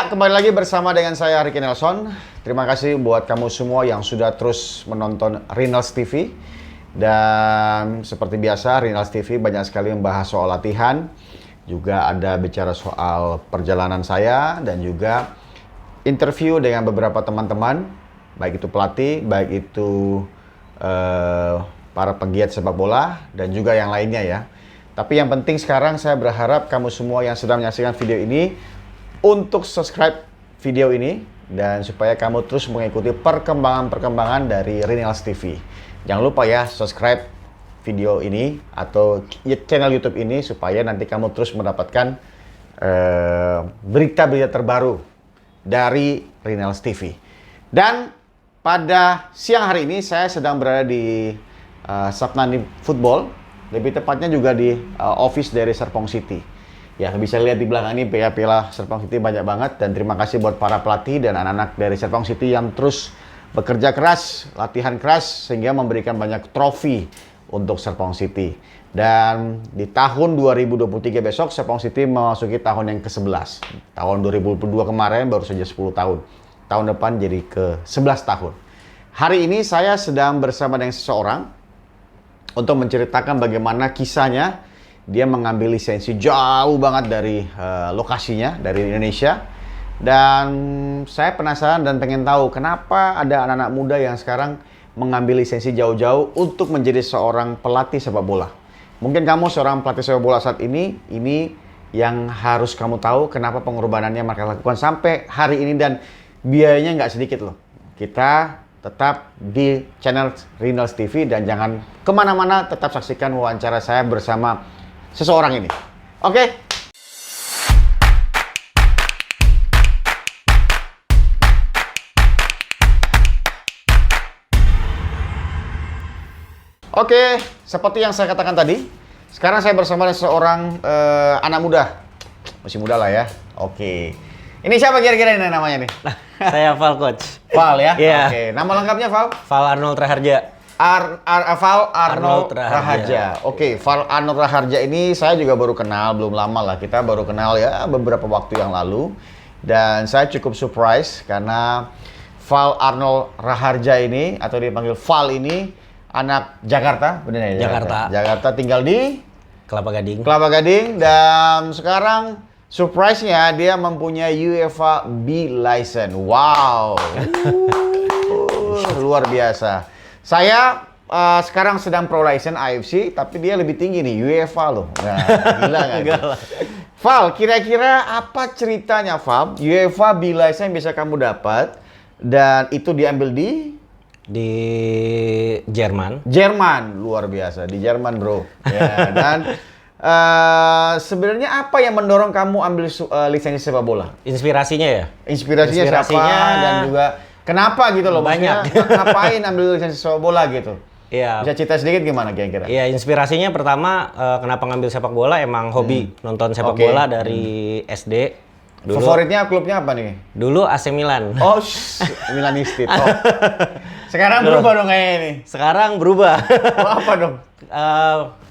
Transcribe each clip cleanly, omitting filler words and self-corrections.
Ya, kembali lagi bersama dengan saya Ricky Nelson. Terima kasih buat kamu semua yang sudah terus menonton Rinals TV. Dan seperti biasa, Rinals TV banyak sekali membahas soal latihan. Juga ada bicara soal perjalanan saya dan juga interview dengan beberapa teman-teman. Baik itu pelatih, baik itu para pegiat sepak bola dan juga yang lainnya ya. Tapi yang penting sekarang saya berharap kamu semua yang sedang menyaksikan video ini untuk subscribe video ini dan supaya kamu terus mengikuti perkembangan-perkembangan dari Rinals TV. Jangan lupa ya subscribe video ini atau channel YouTube ini supaya nanti kamu terus mendapatkan berita-berita terbaru dari Rinals TV. Dan pada siang hari ini saya sedang berada di Sapnani Football, lebih tepatnya juga di office dari Serpong City. Ya, bisa lihat di belakang ini piala Serpong City banyak banget dan terima kasih buat para pelatih dan anak-anak dari Serpong City yang terus bekerja keras, latihan keras sehingga memberikan banyak trofi untuk Serpong City. Dan di tahun 2023 besok Serpong City memasuki tahun yang ke-11. Tahun 2022 kemarin baru saja 10 tahun. Tahun depan jadi ke-11 tahun. Hari ini saya sedang bersama dengan seseorang untuk menceritakan bagaimana kisahnya. Dia mengambil lisensi jauh banget dari lokasinya, dari Indonesia. Dan saya penasaran dan pengen tahu kenapa ada anak-anak muda yang sekarang mengambil lisensi jauh-jauh untuk menjadi seorang pelatih sepak bola. Mungkin kamu seorang pelatih sepak bola saat ini yang harus kamu tahu kenapa pengorbanannya mereka lakukan sampai hari ini dan biayanya nggak sedikit loh. Kita tetap di channel Rinals TV dan jangan kemana-mana, tetap saksikan wawancara saya bersama seseorang ini. Oke. Oke, seperti yang saya katakan tadi, sekarang saya bersama seorang anak muda. Masih muda lah ya. Oke. Ini siapa kira-kira ini namanya nih? Saya Val, Coach. Val ya? Iya. Oke. Nama lengkapnya Val? Val Arnold Raharja. Val Arnold Raharja. Raharja. Oke, Val Arnold Raharja ini saya juga baru kenal, belum lama lah. Kita baru kenal ya beberapa waktu yang lalu. Dan saya cukup surprise karena Val Arnold Raharja ini, atau dipanggil Val ini, anak Jakarta, benar ya? Jakarta. Jakarta, tinggal di Kelapa Gading. Kelapa Gading, dan sekarang surprise-nya dia mempunyai UEFA B license. Wow. Luar biasa. Saya sekarang sedang pro license AFC, tapi dia lebih tinggi nih, UEFA loh. Nah, gila nggak? Val, kira-kira apa ceritanya, Val? UEFA B license yang bisa kamu dapat, dan itu diambil di Jerman. Jerman, luar biasa. Di Jerman, bro. Ya, dan sebenarnya apa yang mendorong kamu ambil lisensi sepak bola? Inspirasinya ya? Inspirasinya siapa dan juga kenapa gitu loh? Banyak. Ngapain ambil lisensi sepak bola gitu? Iya. Bisa cerita sedikit gimana kira-kira? Iya, inspirasinya pertama kenapa ngambil sepak bola emang hobi nonton sepak bola dari SD. Dulu, favoritnya klubnya apa nih? Dulu AC Milan. Oh, Milanisti. Oh. Sekarang berubah dong kayaknya ini. Sekarang berubah. Oh, apa dong?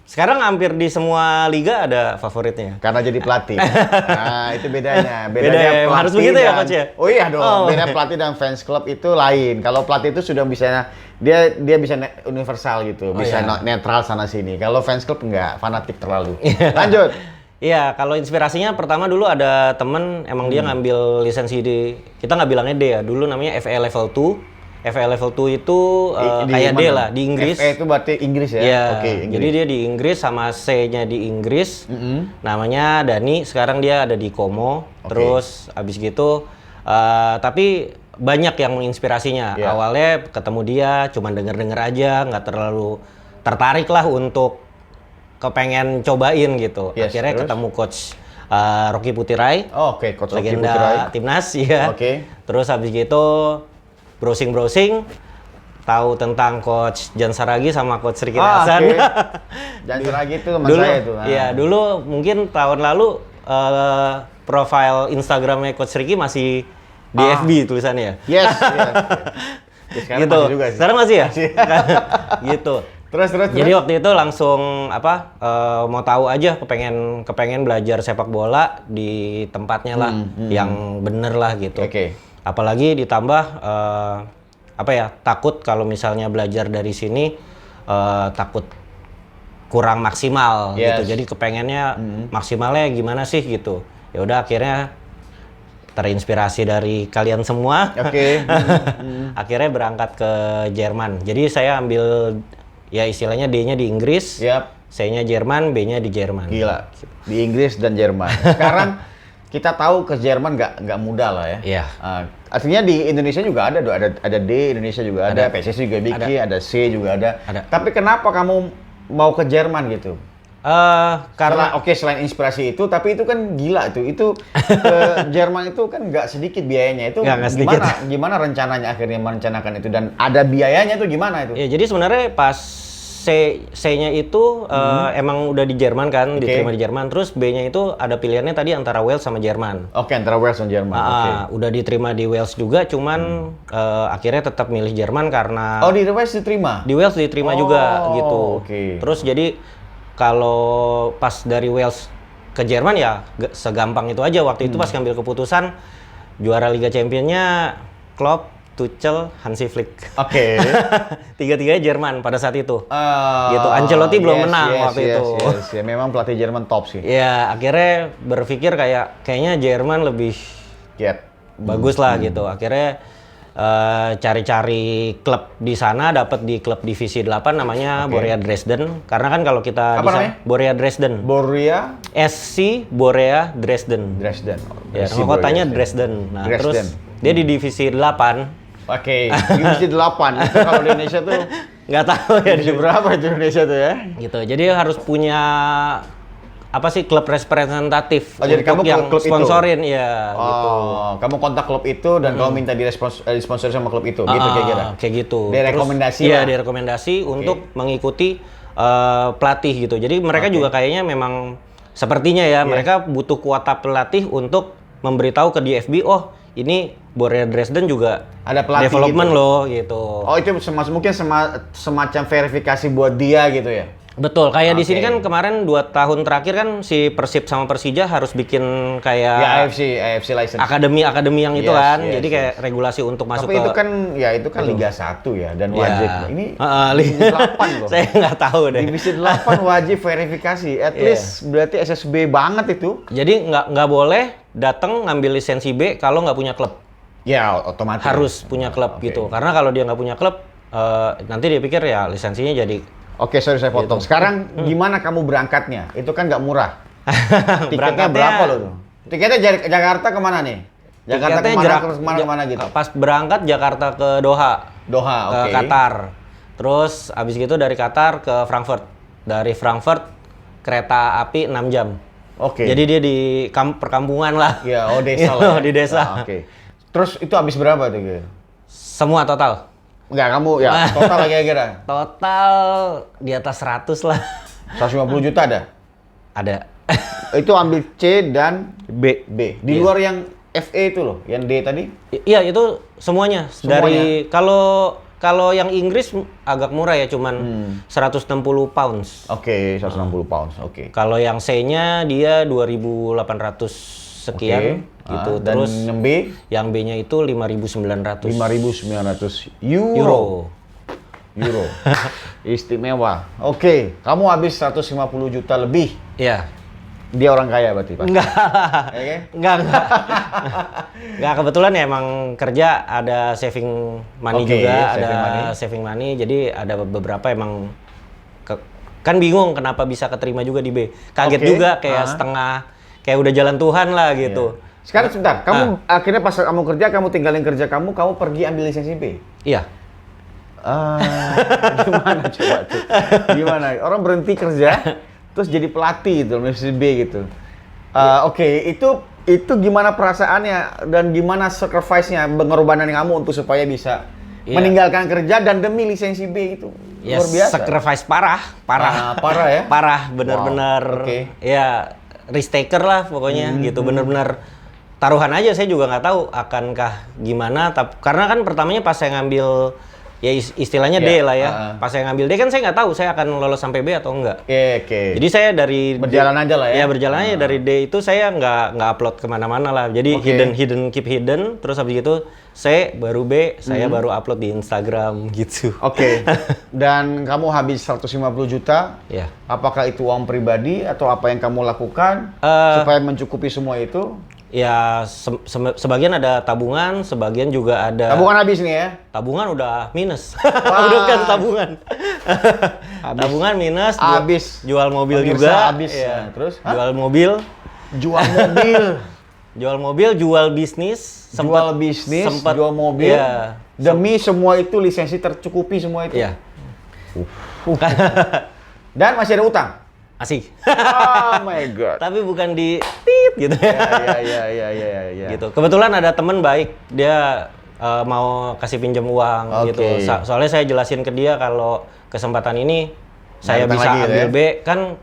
Sekarang hampir di semua liga ada favoritnya. Karena jadi pelatih. Nah, itu bedanya. Beda, harus begitu ya, Coach ya? Oh iya dong, beda pelatih dan fans club itu lain. Kalau pelatih itu sudah bisa, dia bisa universal gitu, bisa netral sana sini. Kalau fans club enggak, fanatik terlalu. Lanjut. Iya, kalau inspirasinya pertama dulu ada temen, emang dia ngambil lisensi kita nggak bilangnya D ya, dulu namanya FA Level 2. FA Level 2 itu kayak D lah, di Inggris. FA itu berarti Inggris ya? Iya, Oke, jadi dia di Inggris sama C-nya di Inggris. Namanya Dani, sekarang dia ada di Como. Terus abis gitu, tapi banyak yang menginspirasinya. Awalnya ketemu dia, cuman denger-denger aja, nggak terlalu tertarik lah untuk kepengen cobain gitu. Akhirnya terus ketemu Coach Rocky Putirai. Oke, Coach Rocky legenda Putirai. Timnas ya. Terus habis gitu browsing, tahu tentang Coach Jan Saragi sama Coach Ricky Nelson. Jan Saragi itu teman saya itu. Iya, dulu mungkin tahun lalu profile Instagramnya Coach Ricky masih di FB tulisannya. Yes. Ya, sekarang gitu. masih juga sih. Sekarang masih ya? Gitu. Jadi waktu itu langsung mau tahu aja, kepengen belajar sepak bola di tempatnya lah, yang bener lah gitu. Oke. Apalagi ditambah takut kalau misalnya belajar dari sini takut kurang maksimal gitu. Jadi kepengennya maksimalnya gimana sih gitu. Ya udah akhirnya terinspirasi dari kalian semua. Oke. Akhirnya berangkat ke Jerman. Jadi saya ambil ya istilahnya D-nya di Inggris, C-nya Jerman, B-nya di Jerman. Gila. Di Inggris dan Jerman. Sekarang kita tahu ke Jerman nggak mudah lah ya. Iya. Artinya di Indonesia juga ada D, Indonesia juga ada, PSSI juga bikin, ada C juga ada. Tapi kenapa kamu mau ke Jerman gitu? Karena selain inspirasi itu, tapi itu kan gila itu ke Jerman itu kan nggak sedikit biayanya itu. Gimana rencananya akhirnya merencanakan itu, dan ada biayanya itu gimana itu? Ya jadi sebenarnya pas C-nya itu emang udah di Jerman kan, diterima di Jerman. Terus B-nya itu ada pilihannya tadi antara Wales sama Jerman. Oke, antara Wales dan Jerman. Udah diterima di Wales juga, cuman akhirnya tetap milih Jerman karena di Wales diterima? Di Wales diterima juga gitu. Terus jadi kalau pas dari Wales ke Jerman ya segampang itu aja. Waktu itu pas ngambil keputusan, juara Liga Championnya Klopp, Tuchel, Hansi Flick. Oke. Tiga-tiganya Jerman pada saat itu. Gitu. Ancelotti belum menang waktu itu. Ya, memang pelatih Jerman top sih. Ya, akhirnya berpikir kayaknya Jerman lebih bagus lah gitu. Akhirnya cari-cari klub di sana, dapat di klub divisi 8 namanya Borea Dresden. Karena kan kalau kita Borea Dresden. SC Borea Dresden. Ya, nama kotanya Dresden. Nah, terus dia di divisi 8. Divisi 8. Itu kalau di Indonesia tuh nggak tahu ya divisi berapa itu Indonesia tuh ya. Gitu. Jadi harus punya klub representatif jadi kamu yang klub sponsorin itu? gitu. Kamu kontak klub itu dan kamu minta disponsori sama klub itu, gitu kira-kira? Kayak gitu. Direkomendasi lah? Iya, direkomendasi untuk mengikuti pelatih gitu. Jadi mereka juga kayaknya memang sepertinya ya, mereka butuh kuota pelatih untuk memberitahu ke DFB, ini Borea Dresden juga ada pelatih development gitu loh gitu. Itu mungkin semacam verifikasi buat dia gitu ya? Betul, kayak di sini kan kemarin 2 tahun terakhir kan si Persib sama Persija harus bikin kayak AFC license. Akademi yang itu kan. Jadi kayak regulasi untuk masuk ke. Tapi itu kan Liga 1 ya, dan wajib. Ini Divisi 8 loh. Saya nggak tahu deh. Divisi 8 wajib verifikasi. At least berarti SSB banget itu. Jadi nggak boleh datang ngambil lisensi B kalau nggak punya klub. Ya, otomatis. Harus punya klub gitu. Karena kalau dia nggak punya klub, nanti dia pikir ya lisensinya jadi. Sorry saya potong. Sekarang gimana kamu berangkatnya? Itu kan nggak murah. Tiketnya berapa loh? Tiketnya Jakarta kemana nih? Jakarta kemana gitu? Pas berangkat Jakarta ke Doha, ke Qatar. Terus abis gitu dari Qatar ke Frankfurt. Dari Frankfurt kereta api 6 jam. Jadi dia di perkampungan lah. Ya, desa lah. Di desa. Terus itu habis berapa tuh? Semua total? Enggak, kamu ya total kira-kira? Total di atas 100 lah. 150 juta ada? Ada. Itu ambil C dan B. Di luar yang FA itu loh, yang D tadi? Iya, itu semuanya. Dari kalau yang Inggris agak murah ya, cuman 160 pounds. 160 pounds. Kalau yang C-nya dia 2.800 sekian gitu. Dan terus yang B? Yang B-nya itu 5.900. 5.900 euro. Istimewa. Kamu habis 150 juta lebih. Iya. Dia orang kaya berarti, Pak? Enggak. Enggak, kebetulan ya emang kerja ada saving money juga, saving money. Jadi ada beberapa emang kan bingung kenapa bisa keterima juga di B. Kaget juga kayak setengah kayak udah jalan Tuhan lah gitu. Sekarang sebentar, kamu akhirnya pas kamu kerja, kamu tinggalin kerja kamu pergi ambil lisensi B? Iya. Gimana coba tuh? Gimana? Orang berhenti kerja, terus jadi pelatih gitu, lisensi B gitu. Itu gimana perasaannya dan gimana sacrifice-nya, pengorbanan kamu untuk supaya bisa meninggalkan kerja dan demi lisensi B itu? Luar biasa. Sacrifice parah ya? Parah, bener-bener. Ya, risk taker lah pokoknya gitu, bener-bener taruhan aja. Saya juga nggak tahu akankah gimana, karena kan pertamanya pas saya ngambil ya istilahnya D lah ya. Pas saya ngambil D kan saya nggak tahu saya akan lolos sampai B atau enggak. Oke. Jadi saya dari berjalan aja lah ya. Ya berjalan aja dari D itu saya nggak upload kemana-mana lah. Jadi keep hidden. Terus habis itu C baru B, saya baru upload di Instagram gitu. Oke. Dan kamu habis 150 juta. Ya. Apakah itu uang pribadi atau apa yang kamu lakukan supaya mencukupi semua itu? Ya sebagian ada tabungan, sebagian juga ada. Tabungan habis nih ya? Tabungan udah minus. Udah kan tabungan. Tabungan minus. Habis. Jual mobil Pemirsa juga. Habis. Ya. Terus? Jual mobil. Jual mobil. Jual mobil, jual bisnis. Jual bisnis, jual mobil. Ya. Demi semua itu lisensi tercukupi semua itu. Iya. Dan masih ada utang. Asik. Oh my god. Tapi bukan di tit gitu ya. Ya. Gitu. Kebetulan ada temen baik, dia mau kasih pinjam uang gitu. Soalnya saya jelasin ke dia kalau kesempatan ini saya bisa ambil B, kan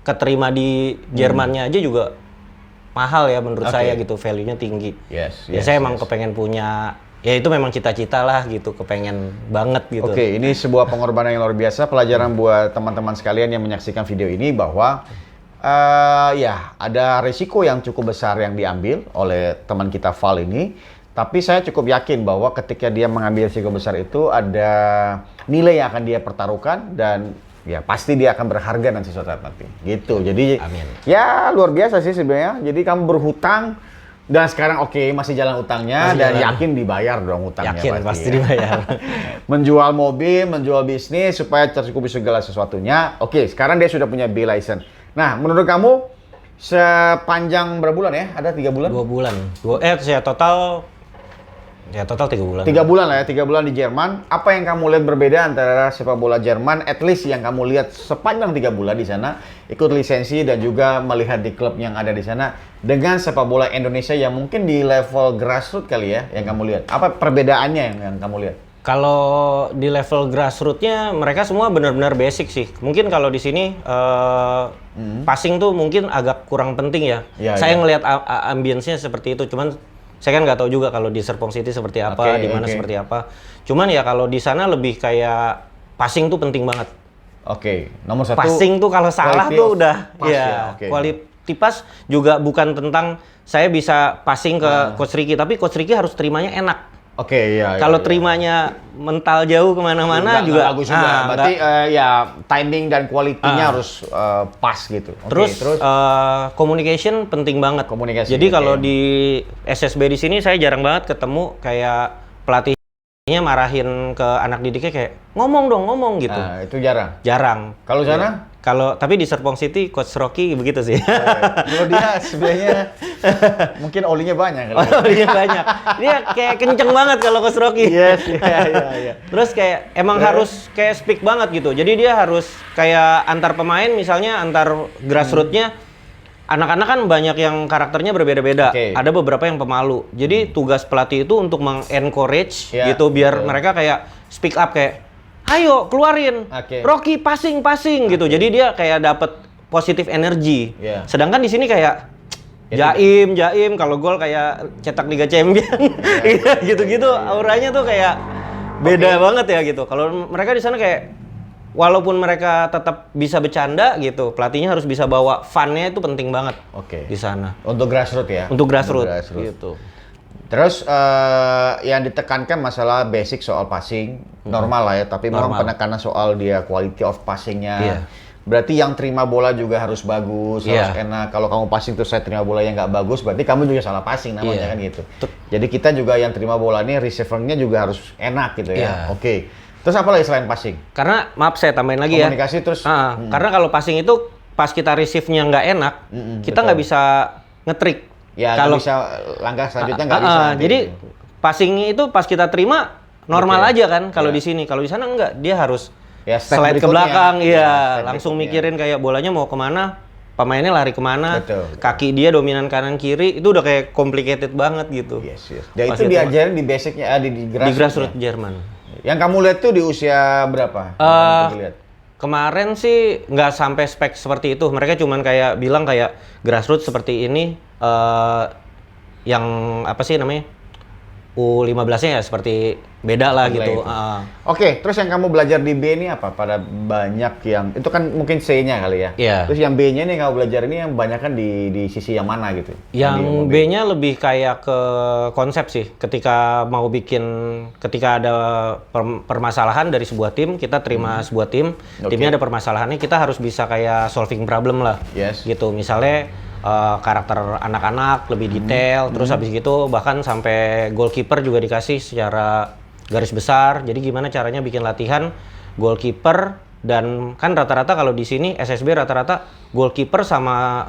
keterima di Jermannya aja juga mahal ya menurut saya gitu, value-nya tinggi. Saya emang kepengen punya, ya itu memang cita-cita lah gitu, kepengen banget gitu. Oke, ini sebuah pengorbanan yang luar biasa, pelajaran buat teman-teman sekalian yang menyaksikan video ini bahwa ya ada risiko yang cukup besar yang diambil oleh teman kita Val ini. Tapi saya cukup yakin bahwa ketika dia mengambil risiko besar itu ada nilai yang akan dia pertaruhkan dan ya pasti dia akan berharga nanti suatu saat nanti. Gitu. Jadi amin. Ya luar biasa sih sebenarnya. Jadi kamu berhutang dan sekarang masih jalan utangnya masih dan jalan. Yakin dibayar dong utangnya. Yakin pasti dibayar. Menjual mobil, menjual bisnis supaya tercukupi segala sesuatunya. Oke, sekarang dia sudah punya B license. Nah, menurut kamu sepanjang berapa bulan ya? Ada 3 bulan? 2 bulan. Total 3 bulan. 3 bulan lah ya, 3 bulan di Jerman. Apa yang kamu lihat berbeda antara sepak bola Jerman, at least yang kamu lihat sepanjang 3 bulan di sana, ikut lisensi dan juga melihat di klub yang ada di sana, dengan sepak bola Indonesia yang mungkin di level grassroots kali ya, yang kamu lihat. Apa perbedaannya yang kamu lihat? Kalau di level grassroots-nya mereka semua benar-benar basic sih. Mungkin kalau di sini passing tuh mungkin agak kurang penting ya. Saya ngelihat ambience-nya seperti itu, cuman saya kan nggak tahu juga kalau di Serpong City seperti apa, di mana seperti apa. Cuman ya kalau di sana lebih kayak passing tuh penting banget. Nomor 1. Passing tuh kalau salah tuh udah quality pass juga bukan tentang saya bisa passing ke Coach Ricky, tapi Coach Ricky harus terimanya enak. Kalau terimanya mental jauh kemana-mana juga bagus juga. Berarti ya timing dan kualitinya harus pas gitu. Terus communication penting banget. Jadi kalau di SSB di sini saya jarang banget ketemu kayak pelatihnya marahin ke anak didiknya kayak ngomong gitu. Itu jarang. Kalau sana? Tapi di Serpong City Coach Rocky begitu sih. Kalau dia sebenarnya mungkin olinya banyak. Olinya banyak. Dia kayak kenceng banget kalau Coach Rocky. Yes. Terus kayak emang harus kayak speak banget gitu. Jadi dia harus kayak antar pemain, misalnya antar grassroots-nya, anak-anak kan banyak yang karakternya berbeda-beda. Ada beberapa yang pemalu. Jadi tugas pelatih itu untuk meng-encourage gitu biar mereka kayak speak up kayak ayo keluarin, Rocky passing gitu. Jadi dia kayak dapet positif energi. Sedangkan di sini kayak jaim kalau gol kayak cetak Liga Champion, gitu-gitu. Auranya tuh kayak beda banget ya gitu. Kalau mereka di sana kayak walaupun mereka tetap bisa bercanda gitu, pelatihnya harus bisa bawa fun-nya, itu penting banget di sana. Untuk grassroots ya? Untuk grassroots. Gitu. Terus yang ditekankan masalah basic soal passing, normal lah ya, tapi memang penekanan soal dia quality of passingnya. Berarti yang terima bola juga harus bagus, harus enak. Kalau kamu passing terus saya terima bola yang nggak bagus, berarti kamu juga salah passing namanya kan gitu. Jadi kita juga yang terima bola ini receiver-nya juga harus enak gitu ya. Terus apa lagi selain passing? Karena maaf saya tambahin lagi komunikasi terus. Karena kalau passing itu pas kita receive-nya nggak enak, kita nggak bisa nge-trick. Kalau bisa langkah selanjutnya nggak bisa. Jadi passing itu pas kita terima normal aja kan kalau di sini. Kalau di sana enggak, dia harus slide ke belakang, langsung mikirin kayak bolanya mau kemana, pemainnya lari kemana, kaki dia dominan kanan kiri, itu udah kayak complicated banget gitu. Dan itu diajarin di basicnya di grassroots Jerman. Yang kamu lihat tuh di usia berapa? Kemarin sih nggak sampai spek seperti itu. Mereka cuman kayak bilang kayak grassroots seperti ini, yang apa sih namanya? U15-nya ya seperti beda lah gitu. Oke, terus yang kamu belajar di B ini apa? Pada banyak yang itu kan mungkin C-nya kali ya. Iya. Terus yang B-nya nih kamu belajar ini yang banyak kan di sisi yang mana gitu? Yang B-nya lebih kayak ke konsep sih. Ketika ada permasalahan dari sebuah tim, kita terima sebuah tim, timnya ada permasalahannya, kita harus bisa kayak solving problem lah. Yes. Gitu. Misalnya karakter anak-anak lebih detail, terus habis gitu bahkan sampai goalkeeper juga dikasih secara garis besar. Jadi gimana caranya bikin latihan goalkeeper, dan kan rata-rata kalau di sini SSB rata-rata goalkeeper sama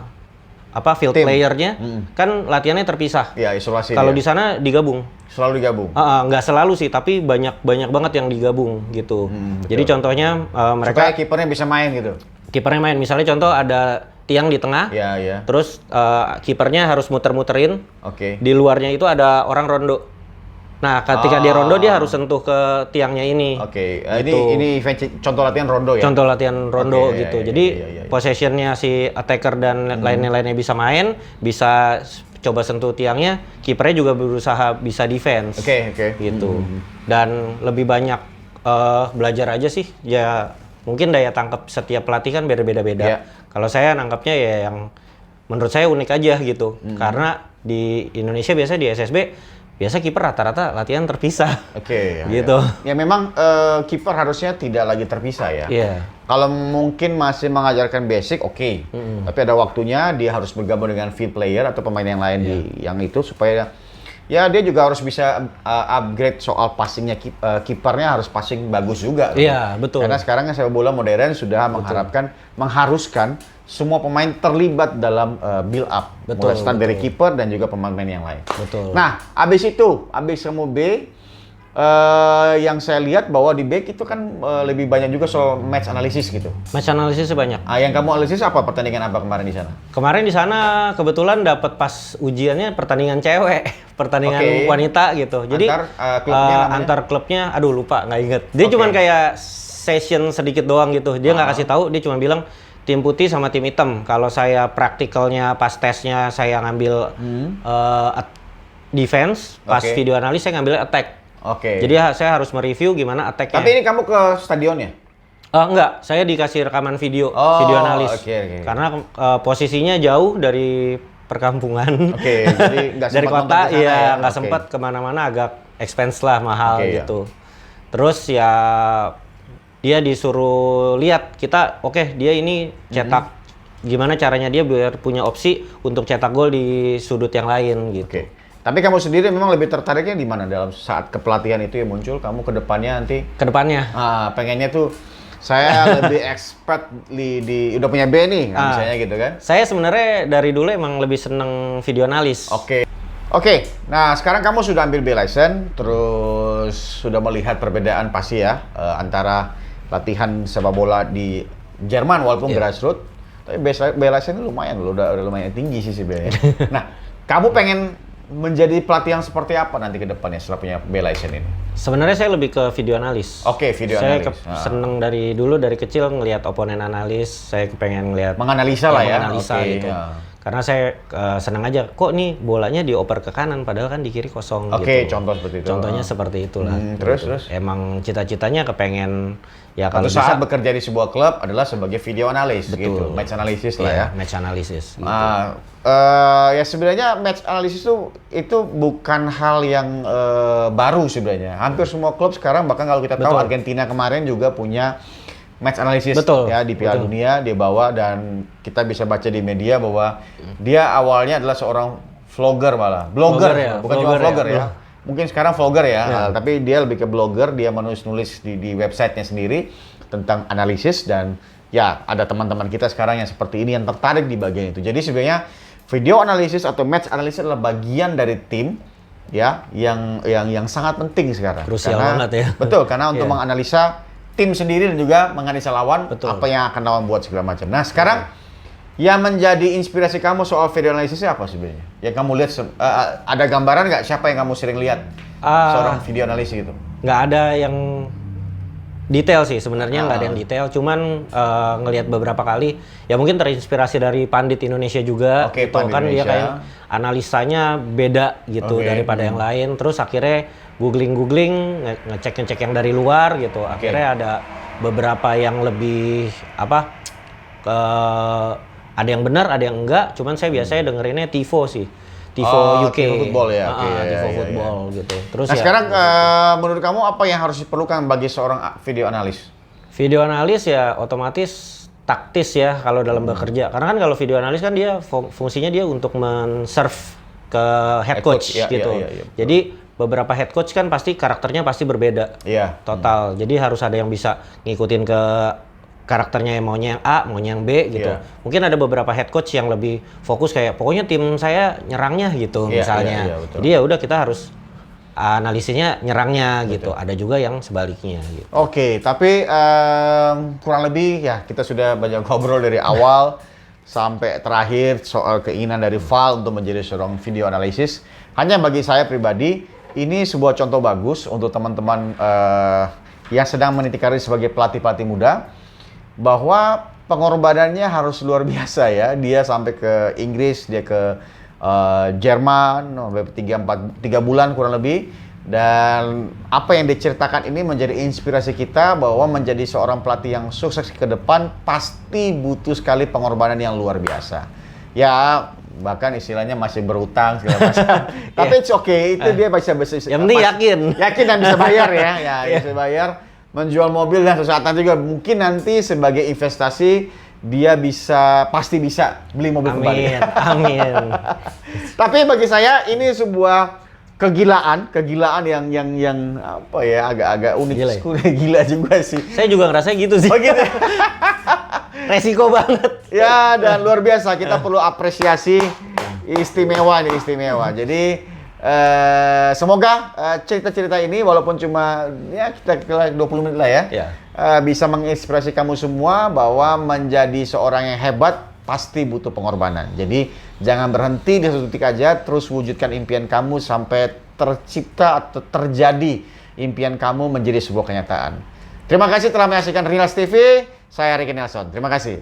field playernya kan latihannya terpisah. Ya, isolasi. Kalau di sana digabung. Selalu digabung. Nggak selalu sih, tapi banyak banget yang digabung gitu. Jadi contohnya mereka supaya kipernya bisa main gitu. Kipernya main, misalnya contoh ada tiang di tengah, terus kipernya harus muter-muterin. Di luarnya itu ada orang rondo. Nah, ketika dia rondo, dia harus sentuh ke tiangnya ini. Ini event contoh latihan rondo ya? Contoh latihan rondo gitu. Jadi possession-nya si attacker dan lainnya bisa main, bisa coba sentuh tiangnya, kipernya juga berusaha bisa defense. Gitu. Dan lebih banyak belajar aja sih. Ya mungkin daya tangkap setiap pelatih kan beda-beda. Kalau saya nangkapnya ya yang menurut saya unik aja gitu. Karena di Indonesia biasa di SSB biasa kiper rata-rata latihan terpisah. Gitu. Ya memang kiper harusnya tidak lagi terpisah ya. Kalau mungkin masih mengajarkan basic, tapi ada waktunya dia harus bergabung dengan field player atau pemain yang lain di yang itu supaya ya dia juga harus bisa upgrade soal passingnya, kipernya harus passing bagus juga. Iya, betul. Karena sekarang kan sepak bola modern sudah mengharuskan semua pemain terlibat dalam build up. Mulai start dari kiper dan juga pemain-pemain yang lain. Nah, abis kamu B, yang saya lihat bahwa di back itu kan lebih banyak juga soal match analysis gitu. Match analysis sebanyak. Yang kamu analisis apa? Pertandingan apa kemarin di sana? Kemarin di sana kebetulan dapat pas ujiannya pertandingan cewek, pertandingan wanita gitu. Jadi antar klubnya, aduh lupa, nggak inget. Dia cuman kayak session sedikit doang gitu. Dia nggak kasih tahu, dia cuma bilang tim putih sama tim hitam. Kalau saya praktikalnya pas tesnya saya ngambil defense, pas video analis saya ngambil attack. Jadi saya harus mereview gimana attack-nya. Tapi ini kamu ke stadionnya? Enggak, saya dikasih rekaman video, video analis. Karena posisinya jauh dari perkampungan. Jadi nggak dari kota, iya nggak sempat kemana-mana, agak expense lah, mahal gitu. Terus ya dia disuruh lihat kita, dia ini cetak gimana caranya dia biar punya opsi untuk cetak gol di sudut yang lain gitu. Tapi kamu sendiri memang lebih tertariknya di mana dalam saat kepelatihan itu yang muncul? Kamu ke depannya nanti? Ke depannya? Pengennya tuh saya lebih expert di udah punya B nih, misalnya gitu kan? Saya sebenarnya dari dulu emang lebih seneng video analis. Nah sekarang kamu sudah ambil B license, terus sudah melihat perbedaan pasti ya antara latihan sepak bola di Jerman walaupun grassroots, tapi B license ini lumayan loh, udah lumayan tinggi sih sebenarnya. Nah, kamu pengen menjadi pelatih yang seperti apa nanti ke depannya setelah punya B license ini? Sebenarnya saya lebih ke video analis. Video analis. Saya seneng dari kecil ngelihat oponen analis, saya kepengen ngelihat menganalisa lah ya. Menganalisa gitu. Karena saya senang aja, kok nih bolanya dioper ke kanan padahal kan di kiri kosong gitu. Contoh seperti itu. Contohnya seperti itulah. Terus? Emang cita-citanya kepengen ya kalau bisa saat bekerja di sebuah klub adalah sebagai video analis gitu. Match analysis lah ya. Match analysis gitu. Ya sebenarnya match analysis itu bukan hal yang baru sebenarnya. Hampir semua klub sekarang, bahkan kalau kita tahu Argentina kemarin juga punya match analysis ya di Piala Dunia dia bawa, dan kita bisa baca di media bahwa dia awalnya adalah seorang blogger, bukan cuma vlogger ya. Mungkin sekarang vlogger ya, tapi dia lebih ke blogger, dia menulis di websitenya sendiri tentang analisis, dan ya ada teman-teman kita sekarang yang seperti ini yang tertarik di bagian itu. Jadi sebenarnya video analisis atau match analysis adalah bagian dari tim ya yang sangat penting sekarang. Krusial banget ya. Betul, karena untuk menganalisa tim sendiri dan juga menganalisa lawan, apa yang akan lawan buat segala macam. Nah sekarang yang menjadi inspirasi kamu soal video analisisnya apa sebenarnya? Yang kamu lihat, ada gambaran nggak siapa yang kamu sering lihat seorang video analisis gitu? Nggak ada yang detail sih sebenarnya, nggak ada yang detail, cuman ngelihat beberapa kali ya mungkin terinspirasi dari pandit Indonesia juga. Oke, gitu pandit kan dia Indonesia. kayak analisanya beda gitu Oke, daripada yang lain. Terus akhirnya googling ngecek yang dari luar gitu. Akhirnya ada beberapa yang lebih ada yang benar, ada yang enggak. Cuman saya biasanya dengerinnya TiVo sih. TiVo UK. TiVo Football ya. Oke, TiVo ya. Football gitu. Terus Nah ya, sekarang menurut kamu apa yang harus diperlukan bagi seorang video analis? video analis ya otomatis taktis ya kalau dalam bekerja. Karena kan kalau video analis kan dia fungsinya dia untuk men-serve ke head coach Iya, gitu. iya, Jadi beberapa head coach kan pasti karakternya pasti berbeda. Iya. Total. Jadi harus ada yang bisa ngikutin ke karakternya yang maunya yang A, maunya yang B gitu. Iya. Mungkin ada beberapa head coach yang lebih fokus kayak pokoknya tim saya nyerangnya gitu Iya, misalnya. iya, betul. Jadi ya udah kita harus analisisnya nyerangnya gitu. Ada juga yang sebaliknya gitu. Oke, tapi kurang lebih ya kita sudah banyak ngobrol dari awal sampai terakhir soal keinginan dari Val untuk menjadi seorang video analisis. Hanya bagi saya pribadi, ini sebuah contoh bagus untuk teman-teman yang sedang meniti karir sebagai pelatih-pelatih muda, bahwa pengorbanannya harus luar biasa ya. Dia sampai ke Inggris, dia ke Jerman, 3 bulan kurang lebih. Dan apa yang diceritakan ini menjadi inspirasi kita bahwa menjadi seorang pelatih yang sukses ke depan pasti butuh sekali pengorbanan yang luar biasa. Ya, bahkan istilahnya masih berutang segala macam. Tapi it's okay, itu dia bisa Yang penting yakin. Yakin dan bisa bayar ya, bisa bayar. Menjual mobil dan sesuatu juga mungkin nanti sebagai investasi dia pasti bisa beli mobil kembali. Amin. Tapi bagi saya ini sebuah kegilaan yang apa ya, agak unik. Gila juga sih. Saya juga ngerasa gitu sih. Oh gitu. Resiko banget. Ya, dan luar biasa, kita perlu apresiasi, istimewa nih, istimewa. Jadi semoga cerita-cerita ini walaupun cuma ya kita kira 20 menit lah ya, bisa menginspirasi kamu semua bahwa menjadi seorang yang hebat pasti butuh pengorbanan. Jadi jangan berhenti di satu titik aja, terus wujudkan impian kamu sampai tercipta atau terjadi impian kamu menjadi sebuah kenyataan. Terima kasih telah menyaksikan Rinals TV. Saya Ricky Nelson. Terima kasih.